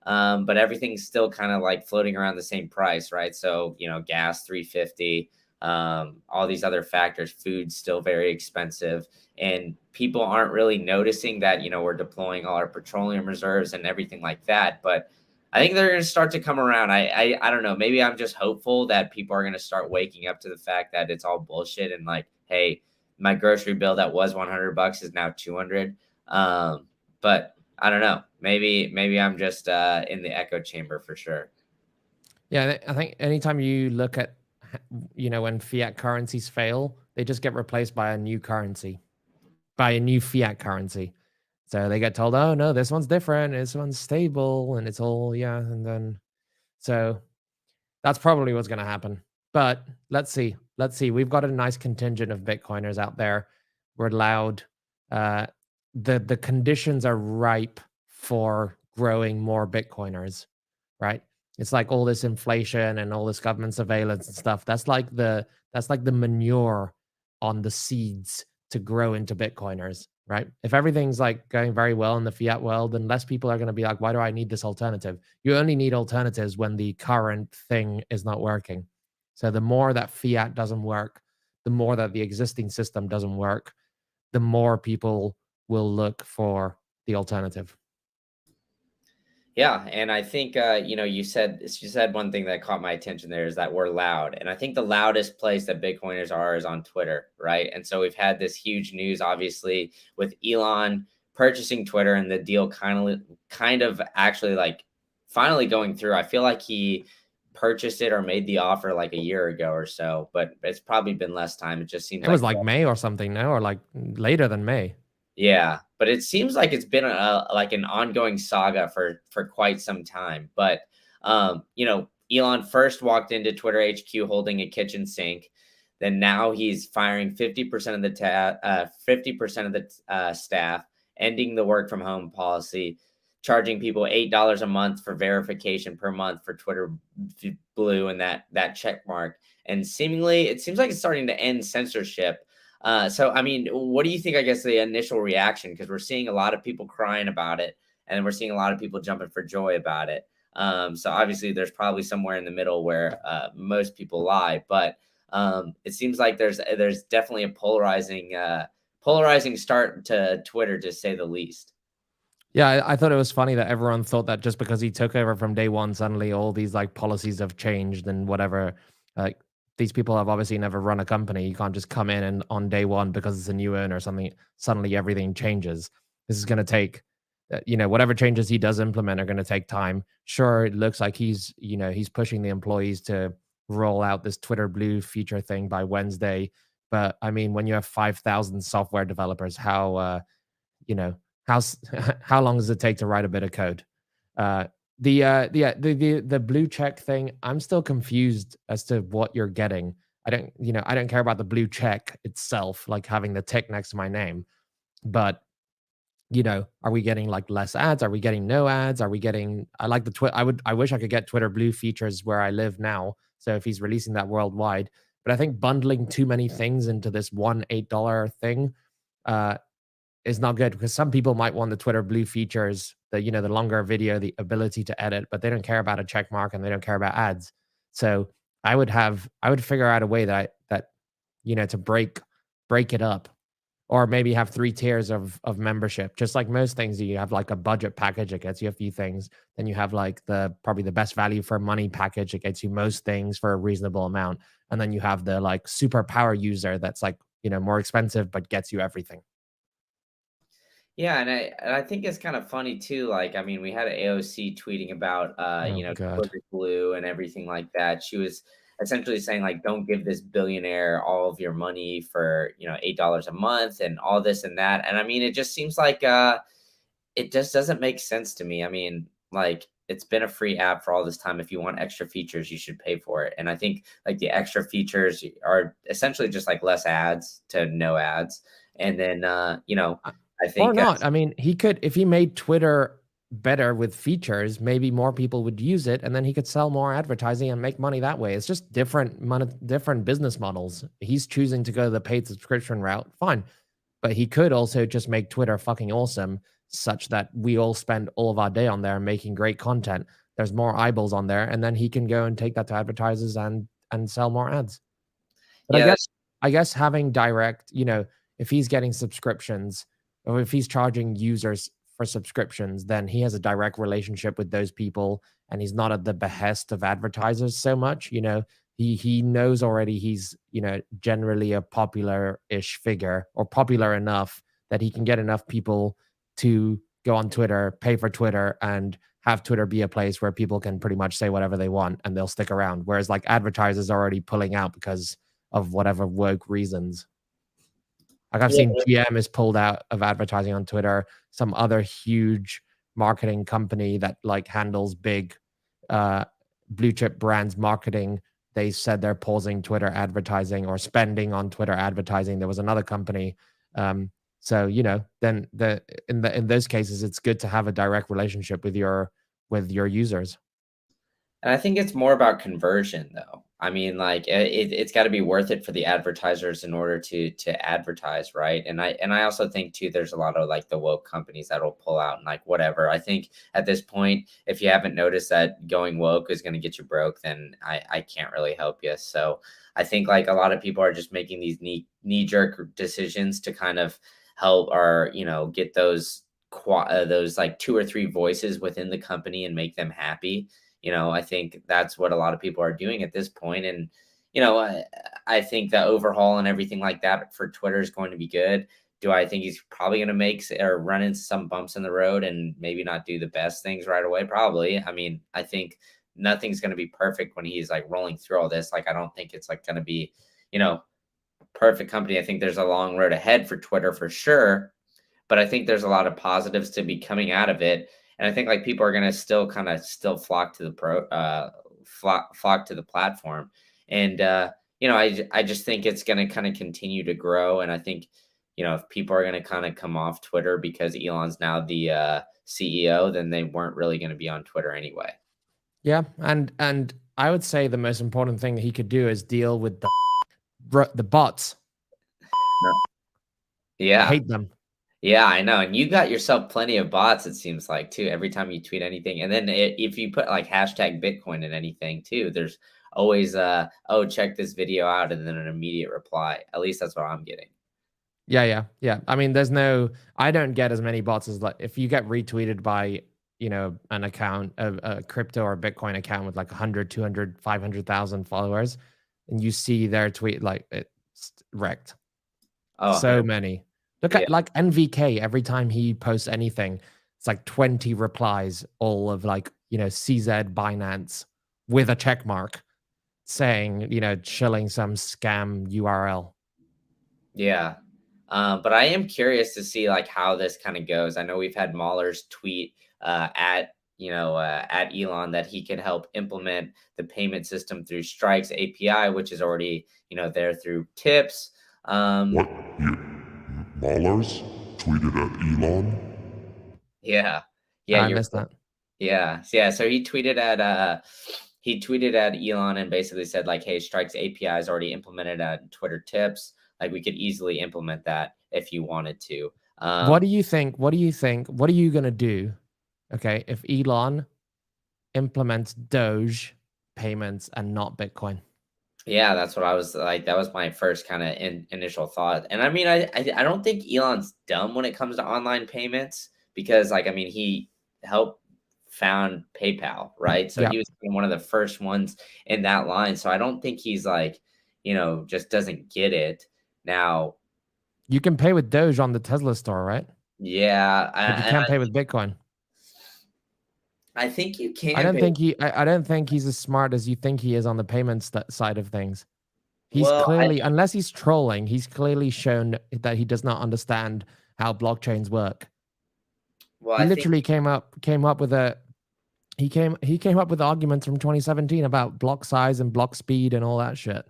[SPEAKER 1] But everything's still kind of like floating around the same price, right? So, gas 350, all these other factors, food's still very expensive. And people aren't really noticing that, we're deploying all our petroleum reserves and everything like that. But I think they're going to start to come around. I don't know. Maybe I'm just hopeful that people are going to start waking up to the fact that it's all bullshit and like, hey, my grocery bill that was $100 is now 200. But I don't know. Maybe I'm just in the echo chamber for sure.
[SPEAKER 3] Yeah, I think anytime you look at, when fiat currencies fail, they just get replaced by a new currency, by a new fiat currency. So they get told, oh no, this one's different, this one's stable, and it's all and then so that's probably what's going to happen. But let's see. Let's see. We've got a nice contingent of Bitcoiners out there. We're loud. Uh, the conditions are ripe for growing more Bitcoiners, right? It's like all this inflation and all this government surveillance and stuff. That's like the manure on the seeds to grow into Bitcoiners, right? If everything's like going very well in the fiat world, then less people are going to be like, why do I need this alternative? You only need alternatives when the current thing is not working. So the more that fiat doesn't work, the more that the existing system doesn't work, the more people will look for the alternative.
[SPEAKER 1] Yeah, and I think you said one thing that caught my attention there is that we're loud, and I think the loudest place that Bitcoiners are is on Twitter, right? And so we've had this huge news, obviously, with Elon purchasing Twitter and the deal kind of actually like finally going through. I feel like he purchased it or made the offer like a year ago or so, but it's probably been less time. It just seems
[SPEAKER 3] It was like May or something now, or like later than May.
[SPEAKER 1] yeah, but it seems like it's been like an ongoing saga for quite some time. But Elon first walked into Twitter HQ holding a kitchen sink. Then now he's firing 50% of the 50% of the staff, ending the work from home policy, charging people $8 a month for verification per month for Twitter Blue and that check mark. And seemingly, it seems like it's starting to end censorship. So, I mean, what do you think, I guess, the initial reaction? Because we're seeing a lot of people crying about it, and we're seeing a lot of people jumping for joy about it. So obviously there's probably somewhere in the middle where most people lie, but it seems like there's definitely a polarizing start to Twitter, to say the least.
[SPEAKER 3] Yeah, I thought it was funny that everyone thought that just because he took over from day one, suddenly all these like policies have changed and whatever. Like these people have obviously never run a company. You can't just come in and on day one because it's a new owner or something, suddenly everything changes. This is going to take, whatever changes he does implement are going to take time. Sure, it looks like he's pushing the employees to roll out this Twitter Blue feature thing by Wednesday. But I mean, when you have 5,000 software developers, you know how how long does it take to write a bit of code? The blue check thing, I'm still confused as to what you're getting. I don't care about the blue check itself, like having the tick next to my name, but are we getting like less ads? Are we getting no ads? Are we getting? I like the I wish I could get Twitter Blue features where I live now. So if he's releasing that worldwide, but I think bundling too many things into this one $8 thing, uh, is not good, because some people might want the Twitter Blue features, the longer video, the ability to edit, but they don't care about a check mark and they don't care about ads. So I would figure out a way to break it up, or maybe have 3 tiers of membership. Just like most things, you have like a budget package that gets you a few things. Then you have like probably the best value for money package that gets you most things for a reasonable amount. And then you have the like super power user that's like, more expensive but gets you everything.
[SPEAKER 1] Yeah, and I think it's kind of funny too. Like, I mean, we had AOC tweeting about
[SPEAKER 3] Oh God.
[SPEAKER 1] Twitter Blue and everything like that. She was essentially saying like, don't give this billionaire all of your money for $8 a month and all this and that. And I mean, it just seems like it just doesn't make sense to me. I mean, like, it's been a free app for all this time. If you want extra features, you should pay for it. And I think like the extra features are essentially just like less ads to no ads. And then I
[SPEAKER 3] Or
[SPEAKER 1] think
[SPEAKER 3] not. I mean, he could, if he made Twitter better with features, maybe more people would use it, and then he could sell more advertising and make money that way. It's just different business models. He's choosing to go the paid subscription route. Fine. But he could also just make Twitter fucking awesome, such that we all spend all of our day on there making great content. There's more eyeballs on there, and then he can go and take that to advertisers and sell more ads. But
[SPEAKER 1] yeah,
[SPEAKER 3] I guess having direct, if he's getting subscriptions, or if he's charging users for subscriptions, then he has a direct relationship with those people, and he's not at the behest of advertisers so much. He knows already he's, generally a popular-ish figure, or popular enough that he can get enough people to go on Twitter, pay for Twitter, and have Twitter be a place where people can pretty much say whatever they want and they'll stick around. Whereas like advertisers are already pulling out because of whatever woke reasons. Like I've
[SPEAKER 1] Yeah.
[SPEAKER 3] seen GM is pulled out of advertising on Twitter. Some other huge marketing company that like handles big blue chip brands marketing, they said they're pausing Twitter advertising or spending on Twitter advertising. There was another company. So then in those cases, it's good to have a direct relationship with your users.
[SPEAKER 1] And I think it's more about conversion, though. I mean, like it's got to be worth it for the advertisers in order to advertise, right? And I also think too, there's a lot of like the woke companies that'll pull out and like whatever. I think at this point, if you haven't noticed that going woke is going to get you broke, then I can't really help you. So I think like a lot of people are just making these knee jerk decisions to kind of help or get those like 2 or 3 voices within the company and make them happy. I think that's what a lot of people are doing at this point. And, I think the overhaul and everything like that for Twitter is going to be good. Do I think he's probably going to make or run into some bumps in the road and maybe not do the best things right away? Probably. I mean, I think nothing's going to be perfect when he's like rolling through all this. Like, I don't think it's like going to be, perfect company. I think there's a long road ahead for Twitter for sure. But I think there's a lot of positives to be coming out of it. And I think like people are going to still flock to the flock to the platform. And, I just think it's going to kind of continue to grow. And I think, if people are going to kind of come off Twitter because Elon's now the CEO, then they weren't really going to be on Twitter anyway.
[SPEAKER 3] Yeah. And I would say the most important thing that he could do is deal with the bots.
[SPEAKER 1] Yeah.
[SPEAKER 3] I hate them.
[SPEAKER 1] Yeah, I know. And you got yourself plenty of bots, it seems like, too, every time you tweet anything. And then if you put like hashtag Bitcoin in anything, too, there's always, oh, check this video out, and then an immediate reply. At least that's what I'm getting.
[SPEAKER 3] Yeah. I mean, I don't get as many bots as like if you get retweeted by, an account, a crypto or Bitcoin account with like 100, 200, 500,000 followers, and you see their tweet, like it's wrecked.
[SPEAKER 1] Oh,
[SPEAKER 3] So many. Look
[SPEAKER 1] Yeah.
[SPEAKER 3] at like NVK, every time he posts anything, it's like 20 replies, all of like, CZ Binance with a check mark saying, shilling some scam URL.
[SPEAKER 1] Yeah. But I am curious to see like how this kind of goes. I know we've had Mahler's tweet at Elon that he could help implement the payment system through Strike's API, which is already, there through tips.
[SPEAKER 4] What? Mahler's tweeted at Elon?
[SPEAKER 1] Yeah.
[SPEAKER 3] I missed that.
[SPEAKER 1] Yeah. So he tweeted at Elon and basically said like, hey, Strike's API is already implemented at Twitter tips. Like we could easily implement that if you wanted to.
[SPEAKER 3] What do you think? What are you going to do? Okay. If Elon implements Doge payments and not Bitcoin.
[SPEAKER 1] Yeah, that's what I was like. That was my first kind of initial thought. And I mean, I don't think Elon's dumb when it comes to online payments because like, I mean, he helped found PayPal, right? So
[SPEAKER 3] Yeah.
[SPEAKER 1] he was one of the first ones in that line. So I don't think he's like, just doesn't get it. Now,
[SPEAKER 3] you can pay with Doge on the Tesla store, right?
[SPEAKER 1] Yeah,
[SPEAKER 3] But you can't pay with Bitcoin.
[SPEAKER 1] I think you can.
[SPEAKER 3] I don't think he's as smart as you think he is on the payments side of things. He's clearly, unless he's trolling, he's clearly shown that he does not understand how blockchains work.
[SPEAKER 1] Well,
[SPEAKER 3] he literally came up with arguments from 2017 about block size and block speed and all that shit.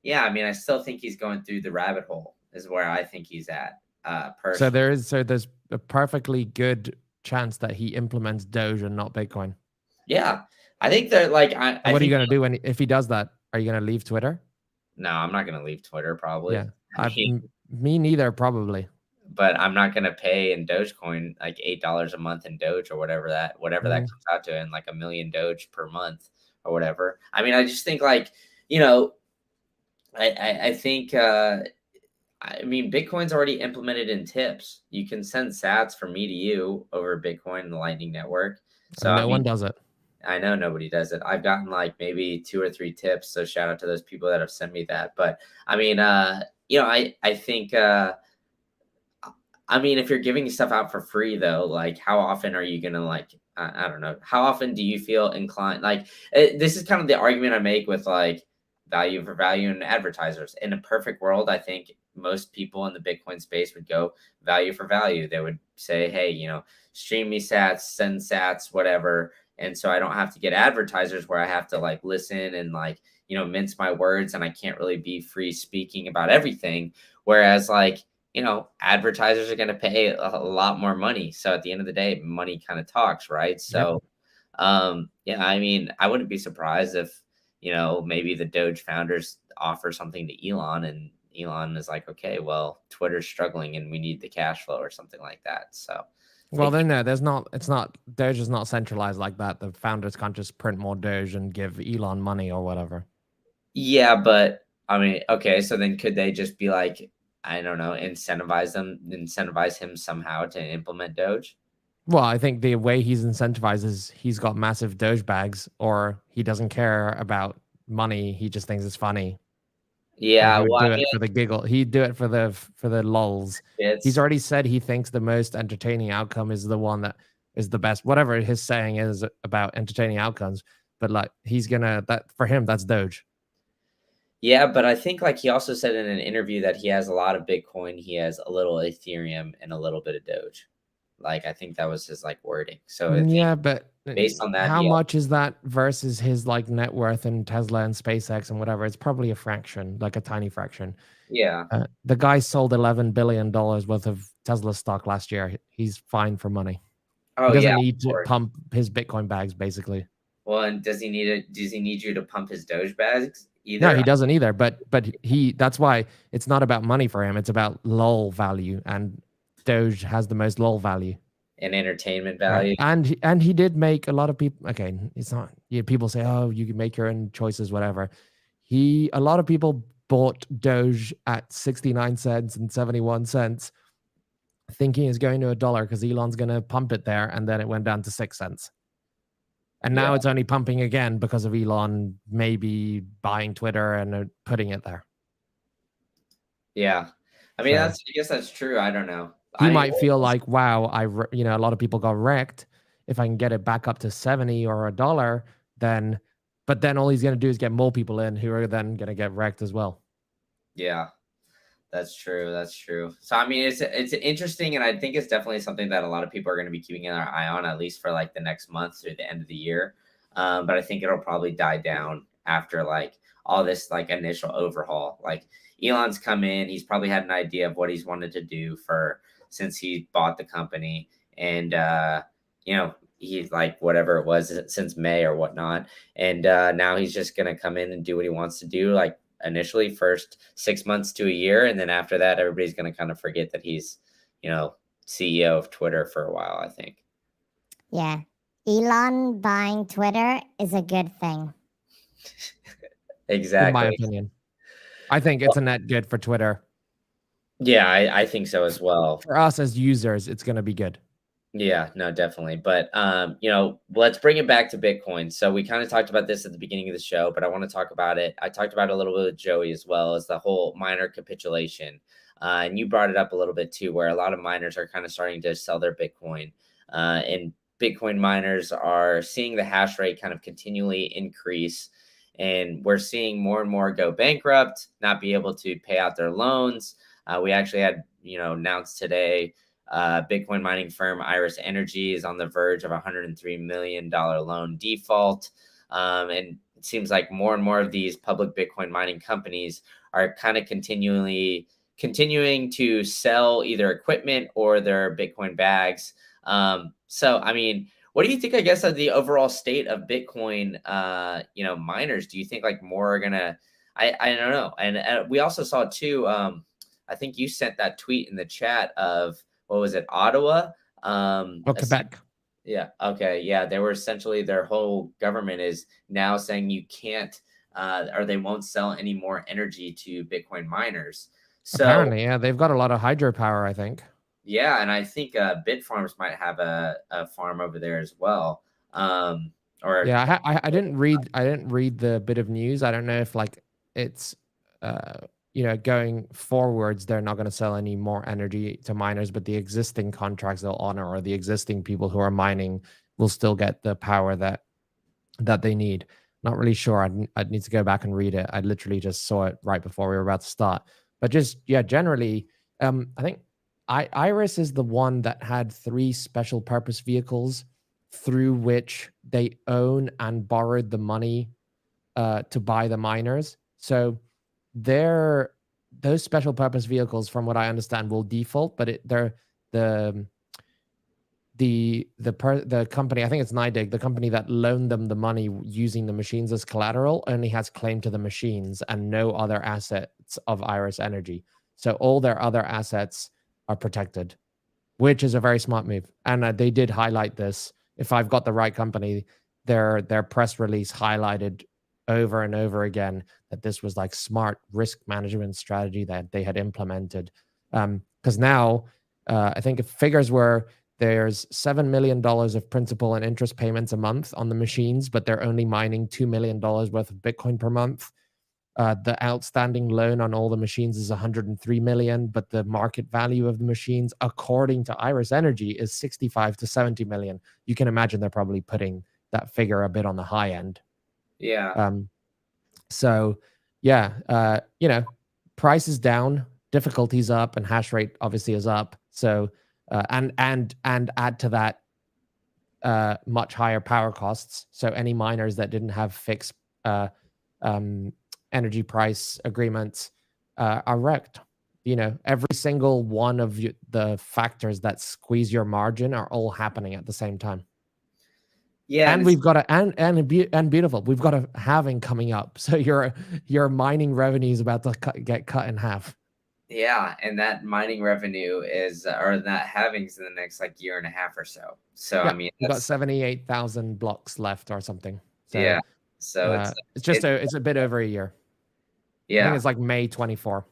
[SPEAKER 1] Yeah, I mean, I still think he's going through the rabbit hole is where I think he's at. Personally.
[SPEAKER 3] So there's a perfectly good chance that he implements Doge and not Bitcoin.
[SPEAKER 1] Yeah, I think that like
[SPEAKER 3] what are you gonna do if he does that? Are you gonna leave Twitter?
[SPEAKER 1] No, I'm not gonna leave Twitter probably.
[SPEAKER 3] Yeah, me neither probably.
[SPEAKER 1] But I'm not gonna pay in Dogecoin like $8 a month in Doge or whatever that comes out to, and like 1 million Doge per month or whatever. I mean, I just think like I think. I mean, Bitcoin's already implemented in tips. You can send sats from me to you over Bitcoin and the Lightning Network. So
[SPEAKER 3] no one does it.
[SPEAKER 1] I know nobody does it. I've gotten like maybe 2 or 3 tips. So shout out to those people that have sent me that. But I mean, I think, I mean, if you're giving stuff out for free though, like how often are you going to like, I don't know. How often do you feel inclined? Like this is kind of the argument I make with like value for value and advertisers. In a perfect world, I think most people in the Bitcoin space would go value for value. They would say, hey, stream me sats, send sats, whatever. And so I don't have to get advertisers where I have to like listen and like, mince my words, and I can't really be free speaking about everything. Whereas like, advertisers are going to pay a lot more money. So at the end of the day, money kind of talks, right? So, yeah, I mean, I wouldn't be surprised if, maybe the Doge founders offer something to Elon, and Elon is like, okay, well, Twitter's struggling and we need the cash flow or something like that. So,
[SPEAKER 3] well, then no, Doge is not centralized like that. The founders can't just print more Doge and give Elon money or whatever.
[SPEAKER 1] yeah, but I mean, okay, so then could they just be like, I don't know, incentivize him somehow to implement Doge?
[SPEAKER 3] Well, I think the way he's incentivized is he's got massive Doge bags, or he doesn't care about money. He just thinks it's funny.
[SPEAKER 1] Yeah,
[SPEAKER 3] He would
[SPEAKER 1] well,
[SPEAKER 3] do it for the giggle. He'd do it for the lulz. He's already said he thinks the most entertaining outcome is the one that is the best. Whatever his saying is about entertaining outcomes, but like he's gonna that for him that's Doge.
[SPEAKER 1] Yeah, but I think like he also said in an interview that he has a lot of Bitcoin, he has a little Ethereum and a little bit of Doge. Like I think that was his like wording. So I think
[SPEAKER 3] Yeah, but
[SPEAKER 1] based on that,
[SPEAKER 3] how much is that versus his like net worth in Tesla and SpaceX and whatever? It's probably a fraction, like a tiny fraction.
[SPEAKER 1] Yeah.
[SPEAKER 3] The guy sold $11 billion worth of Tesla stock last year. He's fine for money.
[SPEAKER 1] Oh,
[SPEAKER 3] he doesn't
[SPEAKER 1] yeah,
[SPEAKER 3] need to pump his Bitcoin bags, basically.
[SPEAKER 1] Well, and does he need you to pump his Doge bags either?
[SPEAKER 3] No, he doesn't either. But that's why it's not about money for him. It's about lol value, and Doge has the most lol value
[SPEAKER 1] and entertainment value.
[SPEAKER 3] Right. And he did make a lot of people. Okay, it's not. People say, oh, you can make your own choices, whatever. A lot of people bought Doge at 69 cents and 71 cents, thinking it's going to $1 because Elon's going to pump it there, and then it went down to 6 cents. And now it's only pumping again because of Elon maybe buying Twitter and putting it there.
[SPEAKER 1] Yeah. I mean, I guess that's true. I don't know.
[SPEAKER 3] He might feel like, wow, a lot of people got wrecked. If I can get it back up to 70 or $1, but then all he's going to do is get more people in who are then going to get wrecked as well.
[SPEAKER 1] Yeah, that's true. That's true. So, I mean, it's interesting. And I think it's definitely something that a lot of people are going to be keeping an eye on, at least for like the next month through the end of the year. But I think it'll probably die down after like all this like initial overhaul. Like Elon's come in, he's probably had an idea of what he's wanted to do since he bought the company. And, he's like whatever it was since May or whatnot. And now he's just going to come in and do what he wants to do. Like initially first 6 months to a year. And then after that, everybody's going to kind of forget that he's, CEO of Twitter for a while, I think.
[SPEAKER 5] Yeah. Elon buying Twitter is a good thing.
[SPEAKER 1] Exactly.
[SPEAKER 3] In my opinion. I think it's a net good for Twitter.
[SPEAKER 1] Yeah, I think so as well.
[SPEAKER 3] For us as users, it's going to be good.
[SPEAKER 1] Yeah, no, definitely. But, let's bring it back to Bitcoin. So we kind of talked about this at the beginning of the show, but I want to talk about it. I talked about it a little bit with Joey as well, as the whole miner capitulation. And you brought it up a little bit too, where a lot of miners are kind of starting to sell their Bitcoin. And Bitcoin miners are seeing the hash rate kind of continually increase. And we're seeing more and more go bankrupt, not be able to pay out their loans. We actually had, announced today, Bitcoin mining firm Iris Energy is on the verge of $103 million loan default. And it seems like more and more of these public Bitcoin mining companies are kind of continuing to sell either equipment or their Bitcoin bags. So, I mean, what do you think, I guess, of the overall state of Bitcoin, miners? Do you think like more are going to, I don't know. And we also saw too, I think you sent that tweet in the chat of, what was it, Ottawa?
[SPEAKER 3] Quebec.
[SPEAKER 1] Yeah. Okay. Yeah. They were essentially, their whole government is now saying you can't, or they won't sell any more energy to Bitcoin miners. So
[SPEAKER 3] apparently, yeah, they've got a lot of hydropower, I think.
[SPEAKER 1] Yeah, and I think Bitfarms might have a farm over there as well. I
[SPEAKER 3] didn't read the bit of news. I don't know if like it's going forwards, they're not going to sell any more energy to miners, but the existing contracts they'll honor, or the existing people who are mining will still get the power that they need. Not really sure. I'd need to go back and read it. I literally just saw it right before we were about to start. But just, yeah, generally, I think Iris is the one that had 3 special purpose vehicles through which they own and borrowed the money to buy the miners. So those special purpose vehicles, from what I understand, will default, but they're the company, I think it's NIDIG, the company that loaned them the money using the machines as collateral, only has claim to the machines and no other assets of Iris Energy. So all their other assets are protected, which is a very smart move. And they did highlight this. If I've got the right company, their press release highlighted over and over again that this was like smart risk management strategy that they had implemented. Because now I think if figures were, there's $7 million of principal and interest payments a month on the machines, but they're only mining $2 million worth of Bitcoin per month. The outstanding loan on all the machines is 103 million, but the market value of the machines, according to Iris Energy, is 65 to 70 million. You can imagine they're probably putting that figure a bit on the high end.
[SPEAKER 1] Yeah.
[SPEAKER 3] So yeah, price is down, difficulty's up, and hash rate obviously is up. So and add to that much higher power costs. So any miners that didn't have fixed energy price agreements are wrecked. Every single one of the factors that squeeze your margin are all happening at the same time.
[SPEAKER 1] Yeah.
[SPEAKER 3] And we've got and beautiful. We've got a halving coming up. So your mining revenue is about to get cut in half.
[SPEAKER 1] Yeah, and that mining revenue is, or that halving's in the next like year and a half or so. So
[SPEAKER 3] Yeah,
[SPEAKER 1] I mean,
[SPEAKER 3] we've got 78,000 blocks left or something. So,
[SPEAKER 1] yeah. So
[SPEAKER 3] it's a bit over a year. I think
[SPEAKER 1] yeah,
[SPEAKER 3] it's like May 24.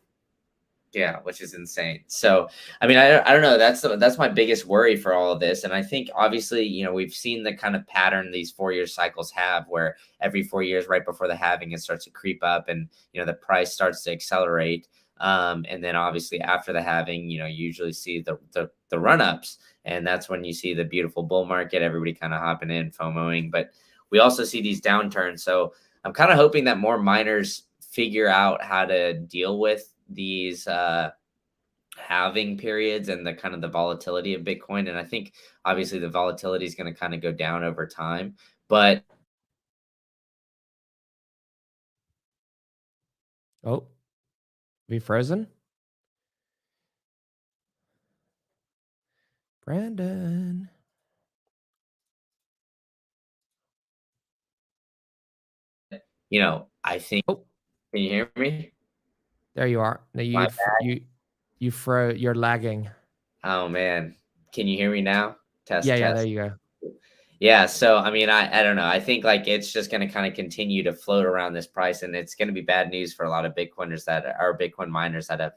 [SPEAKER 1] yeah, which is insane. So I mean, I don't know. That's my biggest worry for all of this. And I think obviously, we've seen the kind of pattern these 4-year cycles have, where every 4 years, right before the halving, it starts to creep up, and the price starts to accelerate. And then obviously after the halving, you usually see the run ups, and that's when you see the beautiful bull market, everybody kind of hopping in, FOMOing. But we also see these downturns. So I'm kind of hoping that more miners figure out how to deal with these halving periods and the kind of the volatility of Bitcoin. And I think obviously the volatility is going to kind of go down over time, but
[SPEAKER 3] Oh, we frozen? Brandon.
[SPEAKER 1] I think,
[SPEAKER 3] Oh,
[SPEAKER 1] can you hear me?
[SPEAKER 3] there you are. No, you're lagging.
[SPEAKER 1] Oh man. Can you hear me now? Test,
[SPEAKER 3] Yeah, there
[SPEAKER 1] test.
[SPEAKER 3] you go.
[SPEAKER 1] Yeah. So, I mean, I don't know. I think like it's just going to kind of continue to float around this price, and it's going to be bad news for a lot of Bitcoiners that are Bitcoin miners that have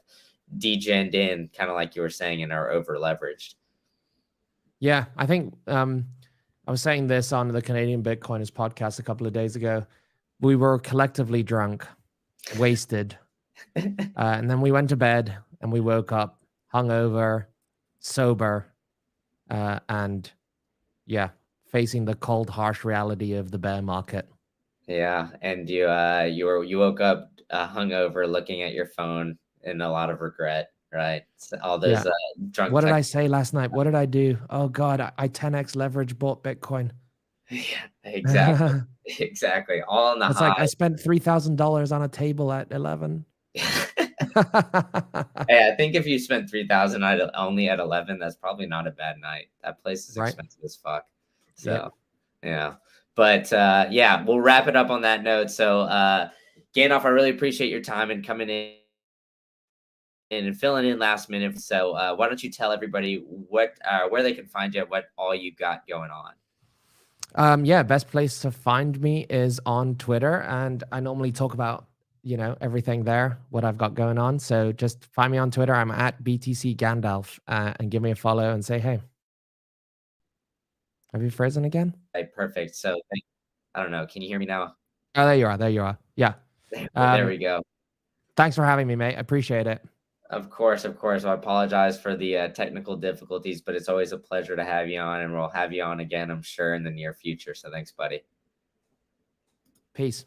[SPEAKER 1] degened in, kind of like you were saying, and are over leveraged.
[SPEAKER 3] Yeah, I think I was saying this on the Canadian Bitcoiners podcast a couple of days ago. We were collectively drunk, wasted, and then we went to bed and we woke up hungover, sober, and yeah, facing the cold, harsh reality of the bear market.
[SPEAKER 1] Yeah, and you woke up hungover, looking at your phone in a lot of regret, right? So all those drunk.
[SPEAKER 3] What did I say last night? What did I do? Oh God, I 10x leverage bought Bitcoin.
[SPEAKER 1] Yeah, exactly, exactly. All on the
[SPEAKER 3] It's
[SPEAKER 1] high.
[SPEAKER 3] like I spent $3,000 on a table at 11.
[SPEAKER 1] Hey, I think if you spent 3,000 only at 11, that's probably not a bad night. That place is
[SPEAKER 3] Right.
[SPEAKER 1] expensive as fuck. So yeah, but yeah, we'll wrap it up on that note. So Gandalf, I really appreciate your time and coming in and filling in last minute. So why don't you tell everybody what where they can find you, what all you got going on?
[SPEAKER 3] Yeah, best place to find me is on Twitter, and I normally talk about everything there, what I've got going on. So just find me on Twitter. I'm at BTC Gandalf, and give me a follow and say hey. Have you frozen again?
[SPEAKER 1] Okay, perfect. So I don't know. Can you hear me now?
[SPEAKER 3] Oh, there you are. There you are. Yeah.
[SPEAKER 1] There we go.
[SPEAKER 3] Thanks for having me, mate. I appreciate it.
[SPEAKER 1] Of course, of course. I apologize for the technical difficulties, but it's always a pleasure to have you on, and we'll have you on again, I'm sure, in the near future. So thanks, buddy.
[SPEAKER 3] Peace.